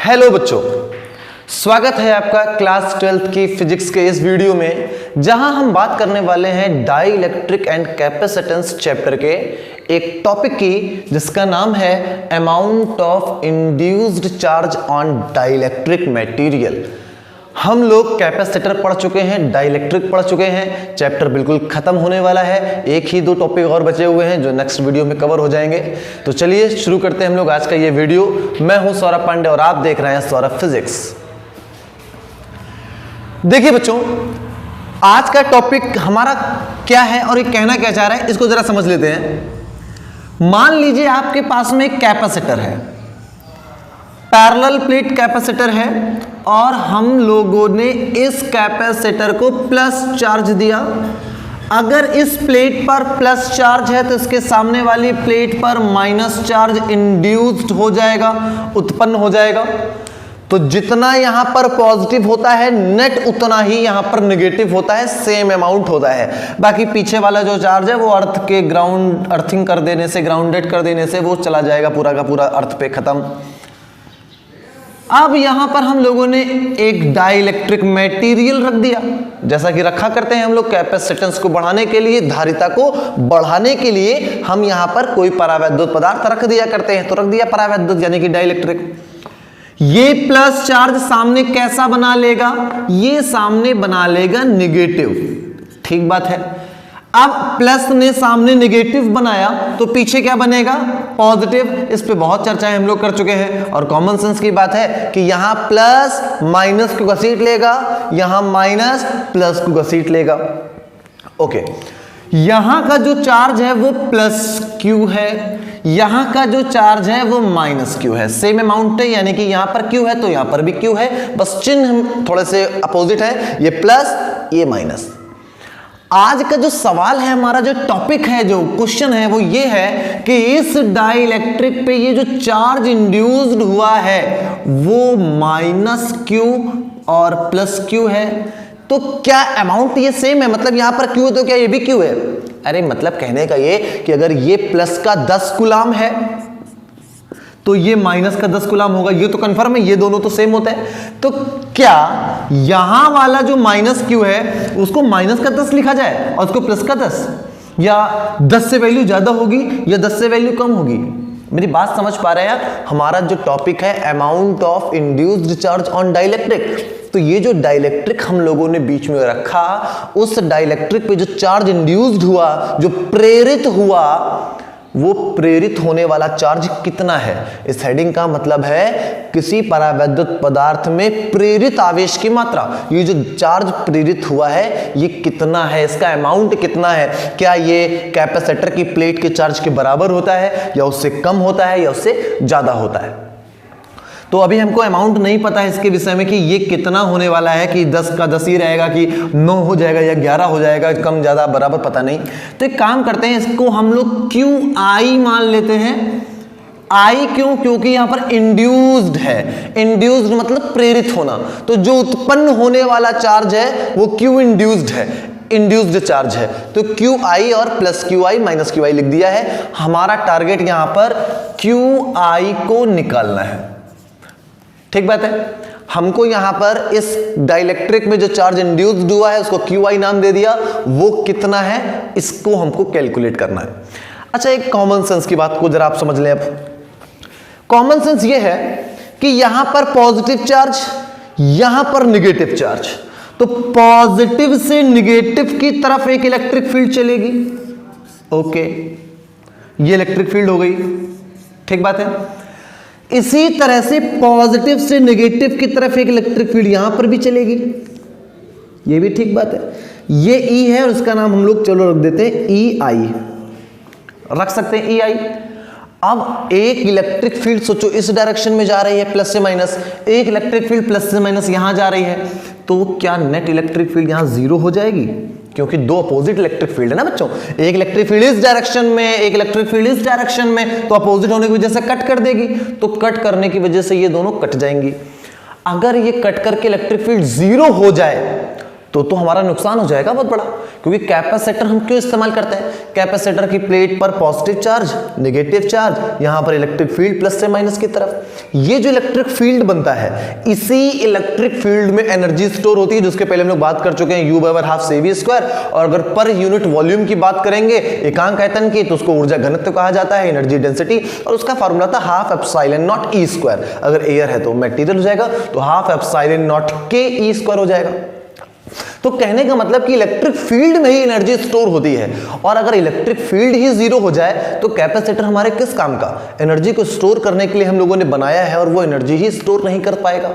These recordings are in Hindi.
हेलो बच्चों, स्वागत है आपका क्लास 12th की फिजिक्स के इस वीडियो में, जहां हम बात करने वाले हैं dielectric and capacitance chapter के एक टॉपिक की, जिसका नाम है amount of induced charge on dielectric material. हम लोग कैपेसिटर पढ़ चुके हैं, डाई इलेक्ट्रिक पढ़ चुके हैं, चैप्टर बिल्कुल खत्म होने वाला है। एक ही दो टॉपिक और बचे हुए हैं जो नेक्स्ट वीडियो में कवर हो जाएंगे। तो चलिए शुरू करते हैं हम लोग आज का ये वीडियो। मैं हूं सौरभ पांडे और आप देख रहे हैं सौरभ फिजिक्स। देखिए बच्चों, आज का टॉपिक हमारा क्या है और ये कहना क्या चाह रहा है, इसको जरा समझ लेते हैं। मान लीजिए आपके पास में एक कैपेसिटर है, पैरेलल प्लेट कैपेसिटर है, और हम लोगों ने इस कैपेसिटर को प्लस चार्ज दिया। अगर इस प्लेट पर प्लस चार्ज है तो इसके सामने वाली प्लेट पर माइनस चार्ज इंड्यूस्ड हो जाएगा, उत्पन्न हो जाएगा। तो जितना यहां पर पॉजिटिव होता है नेट उतना ही यहां पर नेगेटिव होता है, सेम अमाउंट होता है। बाकी पीछे वाला जो चार्ज है वो अर्थ के अर्थिंग कर देने से, ग्राउंडेड कर देने से वो चला जाएगा पूरा का पूरा अर्थ पे, खत्म। अब यहां पर हम लोगों ने एक डाई इलेक्ट्रिक मटेरियल रख दिया, जैसा कि रखा करते हैं हम लोग कैपेसिटेंस को बढ़ाने के लिए, धारिता को बढ़ाने के लिए हम यहां पर कोई परावैद्युत पदार्थ रख दिया करते हैं। तो रख दिया परावैद्युत यानी कि डाई इलेक्ट्रिक। ये प्लस चार्ज सामने कैसा बना लेगा? ये सामने बना लेगा निगेटिव, ठीक बात है। अब प्लस ने सामने नेगेटिव बनाया तो पीछे क्या बनेगा? पॉजिटिव। इस पे बहुत चर्चाएं हम लोग कर चुके हैं और कॉमन सेंस की बात है कि यहां प्लस माइनस को घसीट लेगा, यहां माइनस प्लस को घसीट लेगा। ओके, यहां का जो चार्ज है वो प्लस क्यू है, यहां का जो चार्ज है वो माइनस क्यू है। सेम अमाउंट है, यानी कि यहां पर क्यू है तो यहां पर भी क्यू है, बस चिन्ह थोड़े से अपोजिट है, ये प्लस ये माइनस। आज का जो सवाल है, हमारा जो टॉपिक है, जो क्वेश्चन है वो ये है कि इस डाई इलेक्ट्रिक पे ये जो चार्ज इंड्यूस्ड हुआ है वो माइनस क्यू और प्लस क्यू है। तो क्या अमाउंट ये सेम है? मतलब यहां पर क्यू है तो क्या ये भी क्यू है? अरे मतलब कहने का ये कि अगर ये प्लस का 10 कूलाम है तो ये माइनस का 10 कूलाम होगा, ये तो कंफर्म है, ये दोनों तो सेम होते हैं। तो क्या यहां वाला जो माइनस क्यू है उसको माइनस का 10 लिखा जाए और उसको प्लस का 10, या 10 से वैल्यू ज्यादा होगी या 10 से वैल्यू कम होगी? मेरी बात समझ पा रहे हैं? हमारा जो टॉपिक है amount of induced charge on dielectric, तो ये जो डाइलेक्ट्रिक हम लोगों ने बीच में रखा, उस डाइलेक्ट्रिक पे जो चार्ज इंड्यूस्ड हुआ, जो प्रेरित हुआ, वो प्रेरित होने वाला चार्ज कितना है? इस हेडिंग का मतलब है किसी परावैद्युत पदार्थ में प्रेरित आवेश की मात्रा। ये जो चार्ज प्रेरित हुआ है ये कितना है, इसका अमाउंट कितना है? क्या ये कैपेसिटर की प्लेट के चार्ज के बराबर होता है, या उससे कम होता है, या उससे ज्यादा होता है? तो अभी हमको अमाउंट नहीं पता है इसके विषय में कि ये कितना होने वाला है, कि 10 का 10 ही रहेगा, कि 9 हो जाएगा या 11 हो जाएगा, कम ज्यादा बराबर पता नहीं। तो एक काम करते हैं, इसको हम लोग क्यू आई मान लेते हैं। आई क्यों? क्योंकि यहां पर इंड्यूस्ड है, इंड्यूस्ड मतलब प्रेरित होना, तो जो उत्पन्न होने वाला चार्ज है वो क्यू इंड्यूस्ड है, इंड्यूस्ड चार्ज है। तो क्यू आई और plus Q I minus Q आई लिख दिया है। हमारा टारगेट यहां पर क्यू आई को निकालना है, ठीक बात है। हमको यहां पर इस डाइलेक्ट्रिक में जो चार्ज इंड्यूस्ड हुआ है उसको क्यू आई नाम दे दिया, वो कितना है इसको हमको कैलकुलेट करना है। अच्छा, एक कॉमन सेंस की बात को जरा आप समझ लें। अब कॉमन सेंस ये है कि यहां पर पॉजिटिव चार्ज, यहां पर नेगेटिव चार्ज, तो पॉजिटिव से नेगेटिव की तरफ एक इलेक्ट्रिक फील्ड चलेगी। ओके, ये इलेक्ट्रिक फील्ड हो गई, ठीक बात है। इसी तरह से पॉजिटिव से नेगेटिव की तरफ एक इलेक्ट्रिक फील्ड यहां पर भी चलेगी, ये भी ठीक बात है। ये ई है और इसका नाम हम लोग चलो रख देते हैं ई आई, रख सकते हैं ई आई। अब एक इलेक्ट्रिक फील्ड सोचो इस डायरेक्शन में जा रही है प्लस से माइनस, एक इलेक्ट्रिक फील्ड प्लस से माइनस यहां जा रही है, तो क्या नेट इलेक्ट्रिक फील्ड यहां जीरो हो जाएगी? क्योंकि दो अपोजिट इलेक्ट्रिक फील्ड है ना बच्चों, एक इलेक्ट्रिक फील्ड इस डायरेक्शन में, एक इलेक्ट्रिक फील्ड इस डायरेक्शन में, तो अपोजिट होने की वजह से कट कर देगी, तो कट करने की वजह से ये दोनों कट जाएंगी। अगर ये कट करके इलेक्ट्रिक फील्ड जीरो हो जाए तो हमारा नुकसान हो जाएगा बहुत बड़ा, क्योंकि कैपेसिटर हम क्यों इस्तेमाल करते हैं? कैपेसिटर की प्लेट पर पॉजिटिव चार्ज, नेगेटिव चार्ज, यहां पर इलेक्ट्रिक फील्ड प्लस से माइनस की तरफ। ये जो इलेक्ट्रिक फील्ड बनता है, इसी इलेक्ट्रिक फील्ड में एनर्जी स्टोर होती है, जिसके पहले हम लोग बात कर चुके हैं, U/12 और अगर पर यूनिट वॉल्यूम की बात करेंगे एकांक आयतन की, तो उसको ऊर्जा घनत्व कहा जाता है, एनर्जी डेंसिटी, और उसका फार्मूला था 12ε0E²। अगर एयर है तो मटेरियल हो जाएगा, तो 12ε0kE² हो जाएगा। तो कहने का मतलब कि इलेक्ट्रिक फील्ड में ही एनर्जी स्टोर होती है, और अगर इलेक्ट्रिक फील्ड ही जीरो हो जाए तो कैपेसिटर हमारे किस काम का? एनर्जी को स्टोर करने के लिए हम लोगों ने बनाया है, और वो एनर्जी ही स्टोर नहीं कर पाएगा।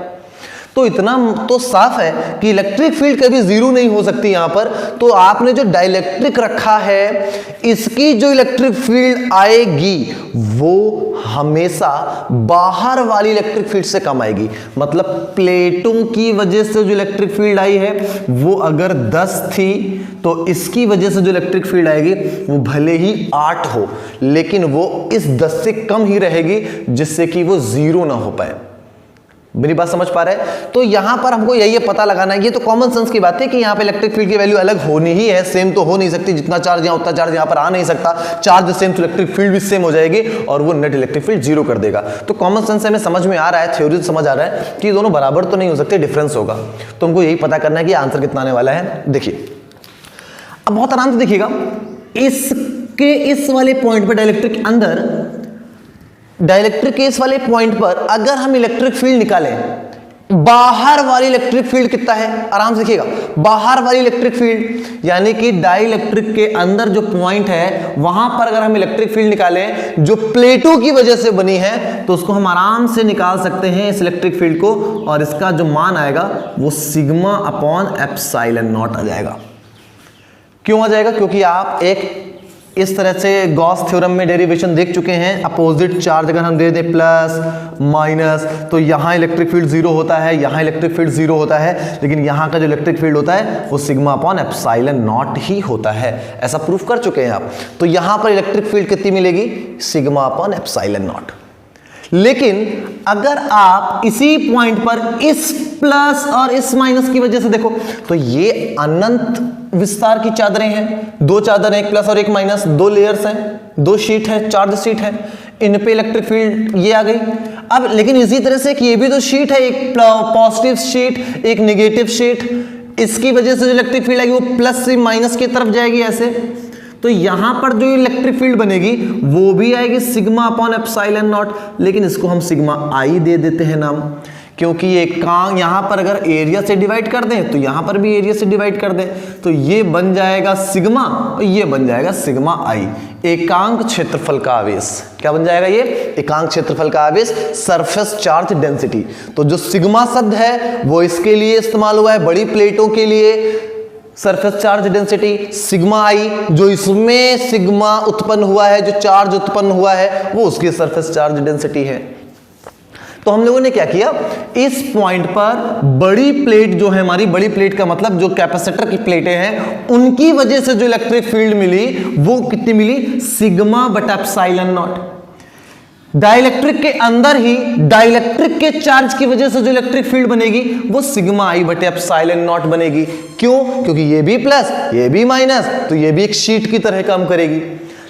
तो इतना तो साफ है कि इलेक्ट्रिक फील्ड कभी जीरो नहीं हो सकती यहां पर। तो आपने जो डाइलेक्ट्रिक रखा है, इसकी जो इलेक्ट्रिक फील्ड आएगी वो हमेशा बाहर वाली इलेक्ट्रिक फील्ड से कम आएगी। मतलब प्लेटों की वजह से जो इलेक्ट्रिक फील्ड आई है वो अगर 10 थी, तो इसकी वजह से जो इलेक्ट्रिक फील्ड आएगी वो भले ही 8 हो, लेकिन वो इस 10 से कम ही रहेगी, जिससे कि वो जीरो ना हो पाए। मेरी बात समझ पा रहे हैं? तो यहां पर हमको यही पता लगाना है, ये तो कॉमन सेंस की बात है कि यहां पे इलेक्ट्रिक फील्ड की वैल्यू अलग होनी ही है, सेम तो हो नहीं सकती। जितना चार्ज यहां उतना चार्ज यहां पर आ नहीं सकता। चार्ज सेम तो इलेक्ट्रिक फील्ड भी सेम हो जाएगी, और वो नेट इलेक्ट्रिक फील्ड जीरो कर देगा। तो कॉमन सेंस हमें समझ में आ रहा है, थ्योरी समझ आ रहा है कि दोनों बराबर तो नहीं हो सकते, डिफरेंस होगा। तो हमको यही पता करना है कि आंसर कितना आने वाला है। देखिए अब बहुत आराम से देखिएगा, इसके इस वाले पॉइंट पर डाइलेक्ट्रिक अंदर, डाइलेक्ट्रिक के इस वाले पॉइंट पर अगर हम इलेक्ट्रिक फील्ड निकालें, बाहर वाली इलेक्ट्रिक फील्ड कितना है? आराम से देखिएगा, बाहर वाली इलेक्ट्रिक फील्ड यानी कि डाइलेक्ट्रिक के अंदर जो पॉइंट है वहां पर अगर हम इलेक्ट्रिक फील्ड निकालें जो प्लेटों की वजह से बनी है, तो उसको हम आराम से निकाल सकते हैं इस इलेक्ट्रिक फील्ड को, और इसका जो मान आएगा वो σ/ε0 आ जाएगा। क्यों आ जाएगा? क्योंकि आप एक इस तरह से गॉस थ्योरम में डेरिवेशन देख चुके हैं। अपोजिट चार्ज अगर हम दे दें प्लस माइनस, तो यहां इलेक्ट्रिक फील्ड जीरो होता है, यहां इलेक्ट्रिक फील्ड जीरो होता है, लेकिन यहां का जो इलेक्ट्रिक फील्ड होता है वो σ/ε0 ही होता है। ऐसा प्रूफ कर चुके हैं आप। तो यहां पर इलेक्ट्रिक फील्ड कितनी मिलेगी? σ/ε0। लेकिन अगर आप इसी पॉइंट पर इस प्लस और इस माइनस की वजह से देखो, तो ये अनंत विस्तार की चादरें हैं, दो चादर हैं, एक प्लस और एक माइनस, दो लेयर्स हैं, दो शीट है, चार्ज शीट है, इन पे इलेक्ट्रिक फील्ड ये आ गई। अब लेकिन इसी तरह से ये भी तो शीट है, एक पॉजिटिव शीट, एक नेगेटिव शीट, इसकी वजह से जो इलेक्ट्रिक फील्ड आएगी वो प्लस से माइनस की तरफ जाएगी ऐसे। तो यहां पर जो इलेक्ट्रिक फील्ड बनेगी वो भी आएगी σ/ε0, लेकिन इसको हम σi दे देते हैं नाम, क्योंकि ये यहां पर अगर एरिया से डिवाइड कर दें तो यहां पर भी एरिया से डिवाइड कर दें, तो ये बन जाएगा सिग्मा और ये बन जाएगा σi, एकांक क्षेत्रफल का आवेश। क्या बन जाएगा ये? एकांक क्षेत्रफल का आवेश, सरफेस चार्ज डेंसिटी। तो जो सिग्मा शब्द है वो इसके लिए इस्तेमाल हुआ है, बड़ी प्लेटों के लिए सरफेस चार्ज डेंसिटी σi, जो इसमें सिग्मा उत्पन्न हुआ है, जो चार्ज उत्पन्न हुआ है वो उसकी सरफेस चार्ज डेंसिटी है। तो हम लोगों ने क्या किया, इस पॉइंट पर बड़ी प्लेट जो है हमारी, बड़ी प्लेट का मतलब जो कैपेसिटर की प्लेटें हैं उनकी वजह से जो इलेक्ट्रिक फील्ड मिली वो कितनी मिली? σ/ε0। डाइलेक्ट्रिक के अंदर ही डाइलेक्ट्रिक के चार्ज की वजह से जो इलेक्ट्रिक फील्ड बनेगी वो σi/ε0 बनेगी। क्यों? क्योंकि ये भी प्लस ये भी माइनस, तो ये भी एक शीट की तरह काम करेगी।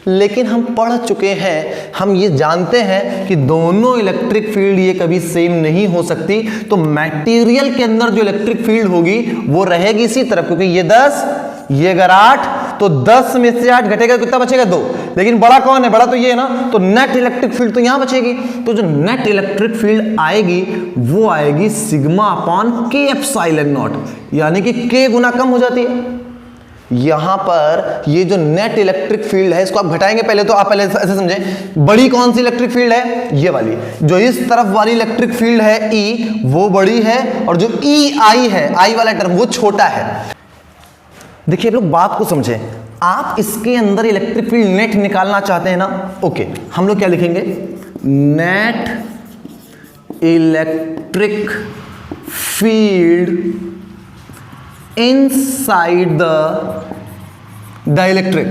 लेकिन हम पढ़ चुके हैं, हम ये जानते हैं कि दोनों इलेक्ट्रिक फील्ड ये कभी सेम नहीं हो सकती। तो मटेरियल के अंदर जो इलेक्ट्रिक फील्ड होगी वो रहेगी इसी तरफ, क्योंकि ये 10 ये अगर 8, तो 10 में से 8 घटेगा कितना बचेगा? 2। लेकिन बड़ा कौन है? बड़ा तो ये है ना, तो नेट इलेक्ट्रिक फील्ड तो यहां बचेगी। तो जो नेट इलेक्ट्रिक फील्ड आएगी वो आएगी σ/kε0, यानी कि k गुना कम हो जाती है। यहां पर ये जो नेट इलेक्ट्रिक फील्ड है इसको आप घटाएंगे पहले, तो आप पहले ऐसे समझें, बड़ी कौन सी इलेक्ट्रिक फील्ड है? ये वाली। जो इस तरफ वाली इलेक्ट्रिक फील्ड है E वो बड़ी है, और जो EI है, I वाला टर्म, वो छोटा है। देखिए लोग बात को समझें, आप इसके अंदर इलेक्ट्रिक फील्ड नेट निकालना चाहते हैं ना, ओके, हम लोग क्या लिखेंगे? Net electric field inside the dielectric.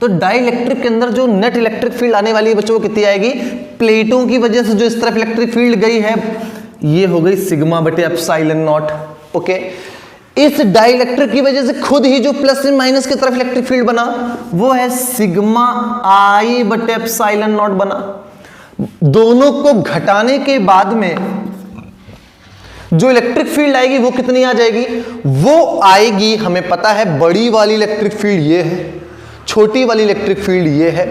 तो डाइलेक्ट्रिक के अंदर जो नेट इलेक्ट्रिक फील्ड आने वाली है बच्चों, वो कितनी आएगी? प्लेटों की वजह से जो इस तरफ इलेक्ट्रिक फील्ड गई है ये हो गई σ/ε0। ओके, इस डाइलेक्ट्रिक की वजह से खुद ही जो प्लस से माइनस की तरफ इलेक्ट्रिक फील्ड बना वो है सिग्मा आई बटे एप्सिलॉन नॉट बना। दोनों को घटाने के बाद में जो इलेक्ट्रिक फील्ड आएगी वो कितनी आ जाएगी, वो आएगी, हमें पता है बड़ी वाली इलेक्ट्रिक फील्ड ये है, छोटी वाली इलेक्ट्रिक फील्ड ये है,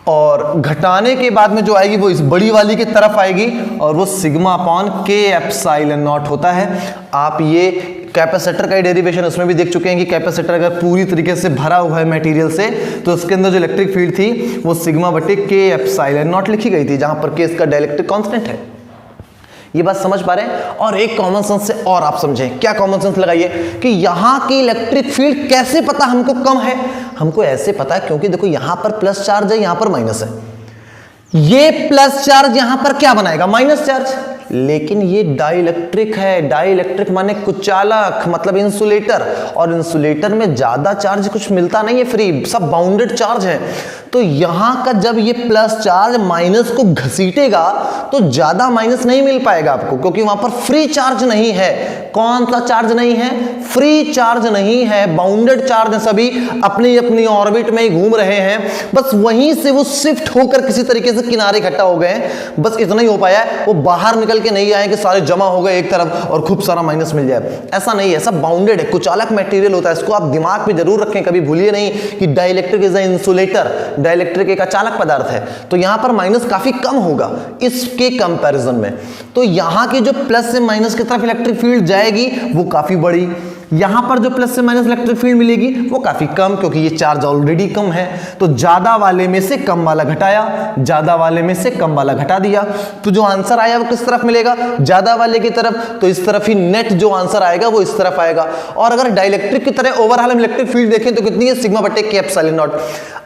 और घटाने के बाद में जो आएगी वो इस बड़ी वाली की तरफ आएगी और वो सिग्मा अपॉन के एप्सिलॉन नॉट होता है। आप ये कैपेसिटर का डेरिवेशन उसमें भी देख चुके हैं कि कैपेसिटर अगर पूरी तरीके से भरा हुआ है मटेरियल से तो उसके अंदर जो इलेक्ट्रिक फील्ड थी वो सिग्मा बटे के एप्सिलॉन नॉट लिखी गई थी, जहां पर के इसका डाइलेक्ट्रिक कांस्टेंट है। ये बात समझ पा रहे हैं? और एक कॉमन सेंस से और आप समझें, क्या कॉमन सेंस लगाइए कि यहां की इलेक्ट्रिक फील्ड कैसे पता हमको कम है, हमको ऐसे पता है क्योंकि देखो यहां पर प्लस चार्ज है, यहां पर माइनस है, ये प्लस चार्ज यहां पर क्या बनाएगा, माइनस चार्ज, लेकिन ये डाइलेक्ट्रिक है, डाइलेक्ट्रिक माने कुचालक मतलब इंसुलेटर, और इंसुलेटर में ज्यादा चार्ज कुछ मिलता नहीं है फ्री, सब बाउंडेड चार्ज है। तो यहां का जब ये प्लस चार्ज माइनस को घसीटेगा तो ज्यादा माइनस नहीं मिल पाएगा आपको, क्योंकि वहां पर फ्री चार्ज नहीं है। कौन सा चार्ज नहीं है, फ्री चार्ज नहीं है, बाउंडेड चार्ज है, सभी अपनी अपनी ऑर्बिट में ही घूम रहे हैं, बस वहीं से वो शिफ्ट होकर किसी तरीके से किनारे इकट्ठा हो गए हैं, बस इतना ही हो पाया है, वो बाहर निकल के नहीं आए कि सारे जमा हो गए एक तरफ और खूब सारा माइनस मिल जाए, ऐसा नहीं है, सब बाउंडेड है, कुचालक मटेरियल होता है। इसको आप दिमाग में जरूर रखें, कभी भूलिए नहीं कि dielectric is a insulator, dielectric एक अचालक पदार्थ है, तो यहां पर माइनस काफी कम होगा इसके कंपैरिजन में। तो यहां की जो प्लस से माइनस की तरफ इलेक्ट्रिक फील्ड जाएगी वो काफी बड़ी, यहां पर जो प्लस से माइनस इलेक्ट्रिक फील्ड मिलेगी वो काफी कम, क्योंकि ये चार्ज ऑलरेडी कम है। तो ज्यादा वाले में से कम वाला घटाया, ज्यादा वाले में से कम वाला घटा दिया, तो जो आंसर आया वो किस तरफ मिलेगा, ज्यादा वाले की तरफ, तो इस तरफ ही नेट जो आंसर आएगा वो इस तरफ आएगा। और अगर डाइलेक्ट्रिक की तरह ओवरऑल हम इलेक्ट्रिक फील्ड देखें तो कितनी है, सिग्मा बटे के एप्सिलॉन नॉट।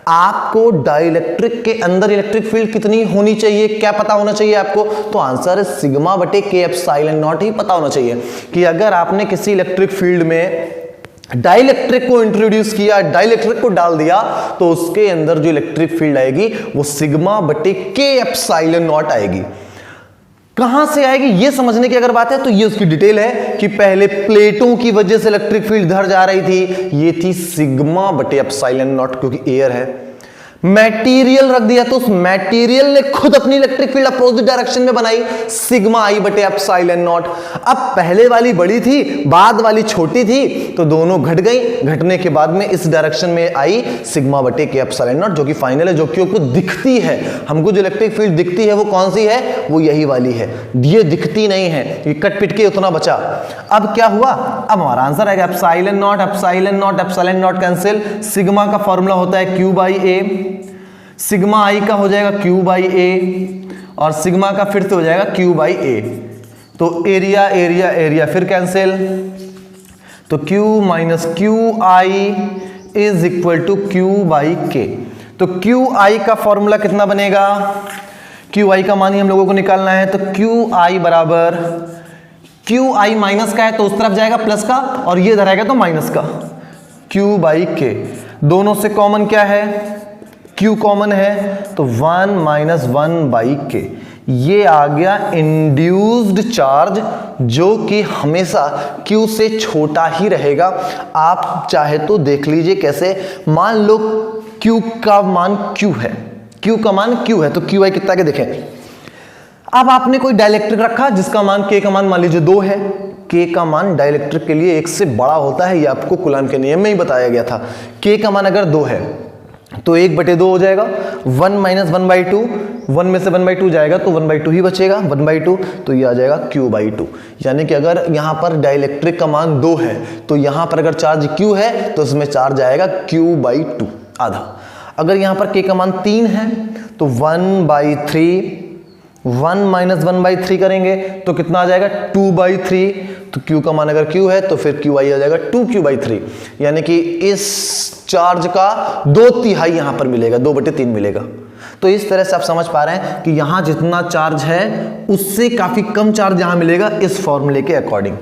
आपको डाइलेक्ट्रिक के अंदर इलेक्ट्रिक फील्ड कितनी होनी चाहिए, क्या पता होना चाहिए आपको, तो आंसर है सिग्मा बटे के एप्सिलॉन नॉट ही पता होना चाहिए। कि अगर आपने किसी इलेक्ट्रिक फील्ड में डाइलेक्ट्रिक को इंट्रोड्यूस किया, डाइलेक्ट्रिक को डाल दिया, तो उसके अंदर जो इलेक्ट्रिक फील्ड आएगी वो सिग्मा बटे के एप्सिलॉन नॉट आएगी। कहां से आएगी ये समझने की अगर बात है तो ये उसकी डिटेल है कि पहले प्लेटों की वजह से इलेक्ट्रिक फील्ड इधर जा रही थी, ये थी सिग्मा बटे एप्सिलॉन नॉट, क्योंकि एयर है। मटेरियल रख दिया तो उस मटेरियल ने खुद अपनी इलेक्ट्रिक फील्ड अपोजिट डायरेक्शन में बनाई, सिग्मा आई बटे एप्सिलॉन नॉट। अब पहले वाली बड़ी थी, बाद वाली छोटी थी, तो दोनों घट गई, घटने के बाद में इस डायरेक्शन में आई सिग्मा बटे के एप्सिलॉन नॉट, जो कि फाइनल है, जो कि आपको दिखती है। हमको जो इलेक्ट्रिक फील्ड दिखती है वो कौन सी है, वो यही वाली है, ये दिखती नहीं है, ये कट पिट के उतना बचा। अब क्या हुआ, अब हमारा आंसर आएगा epsilon not, epsilon not, epsilon not cancel, sigma का फॉर्मूला होता है क्यू बाई ए, सिग्मा आई का हो जाएगा क्यू बाई ए, और सिग्मा का फिर से हो जाएगा क्यू बाई ए। तो एरिया एरिया एरिया फिर कैंसिल, तो Q minus Q I is equal to Q by K. तो क्यू आई का फॉर्मूला कितना बनेगा, क्यू आई का मान ही हम लोगों को निकालना है, तो क्यू आई बराबर, क्यू आई माइनस का है तो उस तरफ जाएगा प्लस का, और ये इधर आएगा तो माइनस का, क्यू बाई के। दोनों से कॉमन क्या है, Q कॉमन है, तो 1 माइनस 1 बाई के, ये आ गया इंड्यूस्ड चार्ज, जो कि हमेशा Q से छोटा ही रहेगा। आप चाहे तो देख लीजिए कैसे, मान लो Q का मान Q है, Q का मान Q है, तो QI कितना के देखें। अब आपने कोई डाइलेक्ट्रिक रखा जिसका मान K का मान मान लीजिए 2 है, K का मान डाइलेक्ट्रिक के लिए 1 से बड़ा होता है, ये आपको कूलॉम के नियम में ही बताया गया था। K का मान अगर 2 है तो 1/2 हो जाएगा, 1 माइनस 1/2, 1 में से 1/2 जाएगा तो 1/2 ही बचेगा, 1/2, तो ये आ जाएगा Q/2। यानी कि अगर यहाँ पर डाइलेक्ट्रिक का मान 2 है तो यहाँ पर अगर चार्ज Q है तो इसमें चार्ज आएगा Q/2 आधा। अगर यहाँ पर K का मान 3 है तो 1/3, 1 माइनस 1/3 करेंगे तो कितना आ जाएगा 2/3, तो Q का मान अगर Q है तो फिर QI आ जाएगा 2Q/3, यानी कि इस चार्ज का 2/3 यहां पर मिलेगा, 2/3 मिलेगा। तो इस तरह से आप समझ पा रहे हैं कि यहां जितना चार्ज है उससे काफी कम चार्ज यहां मिलेगा इस फॉर्मूले के अकॉर्डिंग।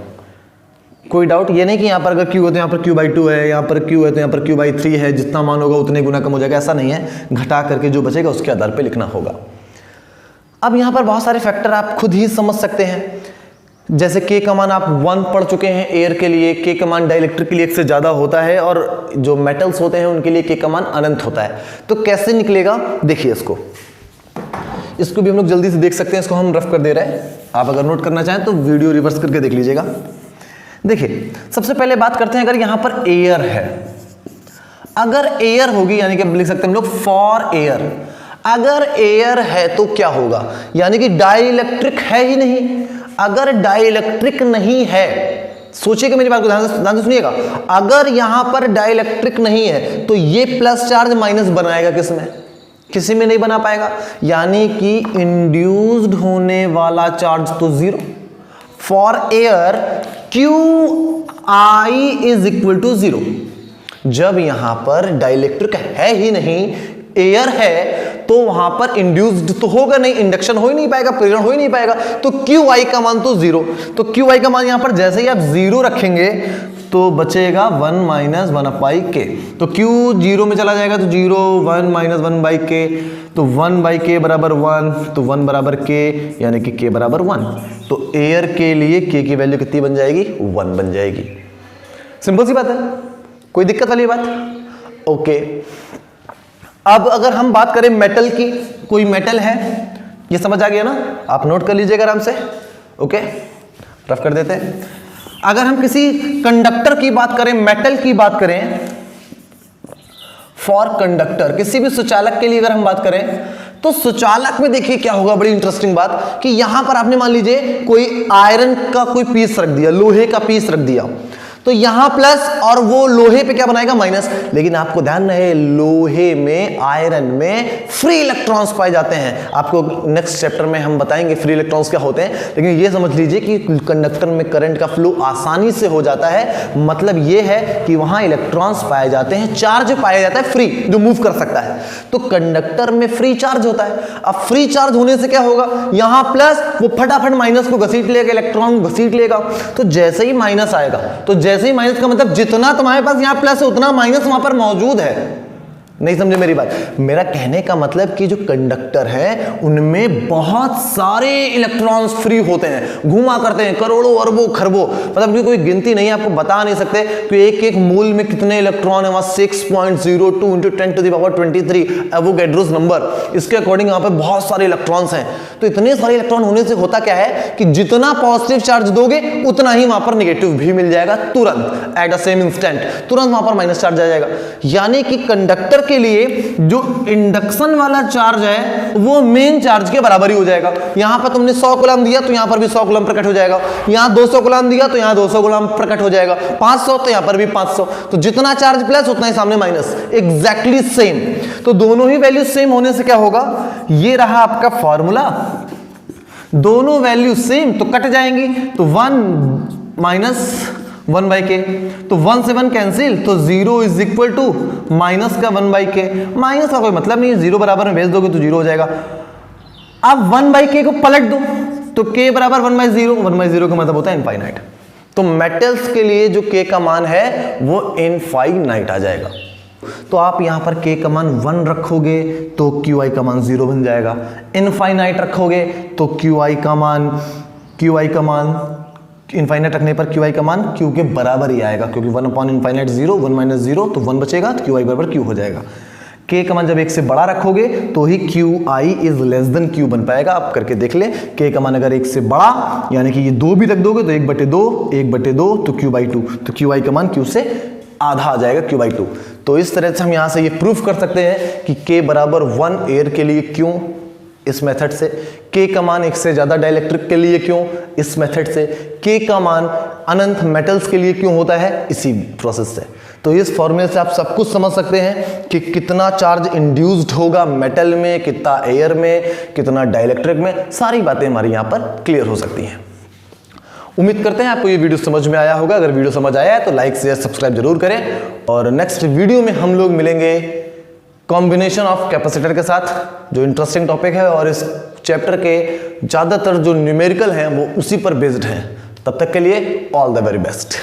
कोई डाउट ये नहीं कि यहां पर अगर Q है तो यहां पर Q/2 है, यहां पर Q है तो यहां पर Q/3 है, जितना मान होगा उतने गुना कम हो जाएगा, ऐसा नहीं है, घटा करके जो बचेगा उसके आधार पर लिखना होगा। अब यहां पर बहुत सारे फैक्टर आप खुद ही समझ सकते हैं। जैसे K का मान आप 1 पढ़ चुके हैं एयर के लिए, K का मान डाइलेक्ट्रिक के लिए 1 से ज़्यादा होता है और जो मेटल्स होते हैं उनके लिए K का मान अनंत होता है। तो कैसे निकलेगा देखिए इसको भी हम लोग जल्दी से देख सकते हैं। इसको हम रफ कर दे रहे हैं, आप अगर नोट करना चाहें तो वीडियो रिवर्स करके देख लीजिएगा। देखिए सबसे पहले बात करते हैं, अगर यहां पर एयर है, अगर एयर होगी यानी कि लिख सकते हैं हम लोग फॉर एयर, अगर एयर है तो क्या होगा, यानी कि डाइलेक्ट्रिक है ही नहीं। अगर डाइलेक्ट्रिक नहीं है, सोचिएगा मेरी बात को ध्यान से सुनिएगा, अगर यहां पर डाइलेक्ट्रिक नहीं है तो ये प्लस चार्ज माइनस बनाएगा किसमें, किसी में नहीं बना पाएगा, यानी कि इंड्यूस्ड होने वाला चार्ज तो zero. For air Q I is equal to zero. जब यहां पर डाइलेक्ट्रिक है ही नहीं, एयर है, तो वहां पर इंड्यूस्ड तो होगा नहीं, इंडक्शन हो ही नहीं पाएगा, प्रेरण हो ही नहीं पाएगा, तो क्यू आई का मान तो जीरो। तो क्यू आई का मान यहां पर जैसे ही आप जीरो रखेंगे तो बचेगा 1 माइनस 1/k। तो Q 0 में चला जाएगा तो 0, 1 माइनस 1/k, तो 1/k बराबर 1, तो 1 बराबर k, यानी कि k बराबर 1। तो एयर के लिए k की वैल्यू कितनी बन जाएगी, 1 बन जाएगी। सिंपल सी बात है, कोई दिक्कत वाली बात? ओके। अब अगर हम बात करें मेटल की, कोई मेटल है, ये समझ आ गया ना, आप नोट कर लीजिएगा आराम से। ओके, रफ कर देते हैं। अगर हम किसी कंडक्टर की बात करें, मेटल की बात करें, फॉर कंडक्टर, किसी भी सुचालक के लिए अगर हम बात करें, तो सुचालक में देखिए क्या होगा, बड़ी इंटरेस्टिंग बात कि यहां पर आपने मान लीजिए कोई आयरन का कोई पीस रख दिया, लोहे का पीस रख दिया, तो यहां प्लस और वो लोहे पे क्या बनाएगा, माइनस। लेकिन आपको ध्यान रहे, लोहे में, आयरन में फ्री इलेक्ट्रॉन्स पाए जाते हैं। आपको नेक्स्ट चैप्टर में हम बताएंगे फ्री इलेक्ट्रॉन्स क्या होते हैं, लेकिन ये समझ लीजिए कि कंडक्टर में करंट का फ्लो आसानी से हो जाता है। मतलब ये है कि वहां इलेक्ट्रॉन्स पाए जाते हैं, चार्ज पाया जाता है फ्री, जो मूव कर सकता है। तो कंडक्टर में फ्री चार्ज होता है। अब फ्री चार्ज होने से क्या होगा, यहां प्लस, वो फटाफट माइनस को घसीट लेगा, इलेक्ट्रॉन घसीट लेगा। तो जैसे ही माइनस आएगा, तो जैसे ही माइनस का मतलब जितना तुम्हारे पास यहां प्लस है उतना माइनस वहां पर मौजूद है। नहीं समझे मेरी बात? मेरा कहने का मतलब कि जो कंडक्टर है उनमें बहुत सारे इलेक्ट्रॉन्स फ्री होते हैं, घुमा करते हैं, करोड़ों अरबों खरबों, मतलब कि कोई गिनती नहीं है, आपको बता नहीं सकते कि एक एक मूल में कितने इलेक्ट्रॉन है। वहां 6.02 × 10⁻23 एवोगैड्रोस नंबर, इसके अकॉर्डिंग यहां पे बहुत सारे इलेक्ट्रॉन्स हैं। तो इतने सारे इलेक्ट्रॉन होने से होता क्या है कि जितना पॉजिटिव चार्ज दोगे उतना ही वहां पर नेगेटिव भी मिल जाएगा, तुरंत, एट द सेम इंस्टेंट, तुरंत वहां पर माइनस चार्ज आ जाएगा। यानी कि कंडक्टर के लिए जो इंडक्शन वाला चार्ज है वो मेन चार्ज के बराबर ही हो जाएगा। यहां पर तुमने 100 कूलम दिया तो यहां पर भी 100 कूलम प्रकट हो जाएगा, यहां 200 कूलम दिया तो यहां 200 कूलम प्रकट हो जाएगा, 500 तो यहां पर भी 500। तो जितना चार्ज प्लस उतना ही सामने माइनस, एग्जैक्टली सेम। तो दोनों ही वैल्यू सेम होने से क्या होगा, ये रहा आपका फॉर्मूला, दोनों वैल्यू सेम तो कट जाएंगी, तो 1 माइनस 1/k, तो 1 से 1 कैंसिल, तो 0 इज इक्वल टू माइनस का 1/k। माइनस का कोई मतलब नहीं है, 0 बराबर में भेज दोगे तो 0 हो जाएगा। अब 1/k को पलट दो तो k बराबर 1/0, 1/0 का मतलब होता है इनफाइनाइट। तो मेटल्स के लिए जो k का मान है वो इनफाइनाइट आ जाएगा। तो आप यहां पर k का मान 1 रखोगे तो qi का मान 0 बन जाएगा, इनफाइनाइट रखोगे तो qi का मान इनफाइनाइट रखने पर qi का मान q के बराबर ही आएगा, क्योंकि 1/∞ 0, 1 - 0, तो 1 बचेगा, तो qi बराबर q हो जाएगा। k का मान जब 1 से बड़ा रखोगे तो ही qi is less than q बन पाएगा। आप करके देख ले, k का मान अगर 1 से बड़ा, यानी कि ये 2 भी रख दोगे तो 1/2 तो q/2, तो qi का मान q से आधा आ जाएगा, q/2। तो इस तरह से हम यहां से ये प्रूफ कर सकते हैं कि k बराबर 1 एयर के लिए क्यों, इस मेथड से, k का मान 1 से ज्यादा डाइलेक्ट्रिक के लिए क्यों, इस मेथड से, k का मान अनंत मेटल्स के लिए क्यों होता है, इसी प्रोसेस से। तो इस फॉर्मूले से आप सब कुछ समझ सकते हैं कि कितना चार्ज इंड्यूस्ड होगा मेटल में, कितना एयर में, कितना डाइलेक्ट्रिक में, सारी बातें हमारी यहां पर क्लियर हो सकती हैं। उम्मीद करते हैं आपको ये वीडियो समझ में आया होगा। अगर वीडियो समझ आया है तो लाइक शेयर सब्सक्राइब जरूर करें, और नेक्स्ट वीडियो में हम लोग मिलेंगे कॉम्बिनेशन ऑफ कैपेसिटर के साथ, जो इंटरेस्टिंग टॉपिक है, और इस चैप्टर के ज़्यादातर जो न्यूमेरिकल हैं वो उसी पर बेस्ड हैं। तब तक के लिए ऑल द वेरी बेस्ट।